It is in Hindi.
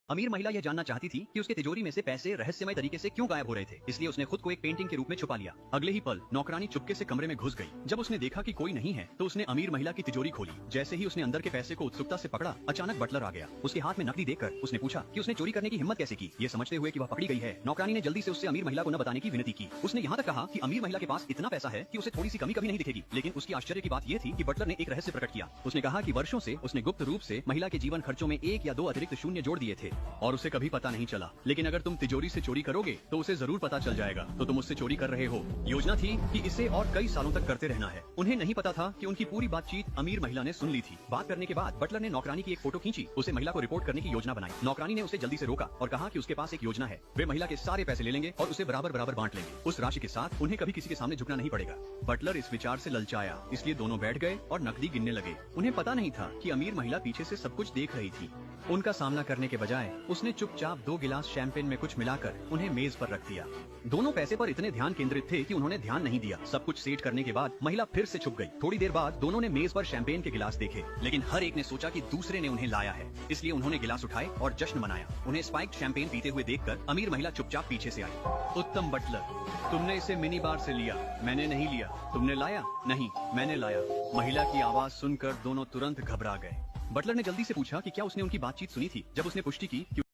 अमीर महिला यह जानना चाहती थी कि उसके तिजोरी में से पैसे रहस्यमय तरीके से क्यों गायब हो रहे थे, इसलिए उसने खुद को एक पेंटिंग के रूप में छुपा लिया। अगले ही पल नौकरानी चुपके से कमरे में घुस गई। जब उसने देखा कि कोई नहीं है तो उसने अमीर महिला की तिजोरी खोली। जैसे ही उसने अंदर के पैसे को उत्सुकता से पकड़ा, अचानक बटलर आ गया। उसके हाथ में नकदी देखकर उसने पूछा कि उसने चोरी करने की हिम्मत कैसे की। ये समझते हुए कि वह पकड़ी गई है, नौकरानी ने जल्दी से उससे अमीर महिला को न बताने की विनती की। उसने यहाँ तक कहा कि अमीर महिला के पास इतना पैसा है कि उसे थोड़ी सी कमी कभी नहीं दिखेगी। लेकिन उसकी आश्चर्य की बात यह थी कि बटलर ने एक रहस्य प्रकट किया। उसने कहा कि वर्षों से उसने गुप्त रूप से महिला के जीवन खर्चों में 1 या 2 अतिरिक्त शून्य जोड़ दिए थे और उसे कभी पता नहीं चला। लेकिन अगर तुम तिजोरी से चोरी करोगे तो उसे जरूर पता चल जाएगा, तो तुम उससे चोरी कर रहे हो। योजना थी कि इसे और कई सालों तक करते रहना है। उन्हें नहीं पता था कि उनकी पूरी बातचीत अमीर महिला ने सुन ली थी। बात करने के बाद बटलर ने नौकरानी की एक फोटो खींची, उसे महिला को रिपोर्ट करने की योजना बनाई। नौकरानी ने उसे जल्दी से रोका और कहा कि उसके पास एक योजना है। वे महिला के सारे पैसे ले लेंगे और उसे बराबर बराबर बांट लेंगे। उस राशि के साथ उन्हें कभी किसी के सामने झुकना नहीं पड़ेगा। बटलर इस विचार से ललचाया, इसलिए दोनों बैठ गए और नकदी गिनने लगे। उन्हें पता नहीं था कि अमीर महिला पीछे से सब कुछ देख रही थी। उनका सामना करने के बजाय उसने चुपचाप 2 गिलास शैंपेन में कुछ मिलाकर उन्हें मेज पर रख दिया। दोनों पैसे पर इतने ध्यान केंद्रित थे कि उन्होंने ध्यान नहीं दिया। सब कुछ सेट करने के बाद महिला फिर से छुप गई। थोड़ी देर बाद दोनों ने मेज पर शैंपेन के गिलास देखे, लेकिन हर एक ने सोचा कि दूसरे ने उन्हें लाया है, इसलिए उन्होंने गिलास उठाए और जश्न मनाया। उन्हें स्पाइक्ड शैंपेन पीते हुए देखकर अमीर महिला चुपचाप पीछे से आई। उत्तम बटलर, तुमने इसे मिनी बार से लिया, मैंने नहीं लिया। तुमने लाया? नहीं, मैंने लाया। महिला की आवाज सुनकर दोनों तुरंत घबरा गए। बटलर ने जल्दी से पूछा कि क्या उसने उनकी बातचीत सुनी थी। जब उसने पुष्टि की कि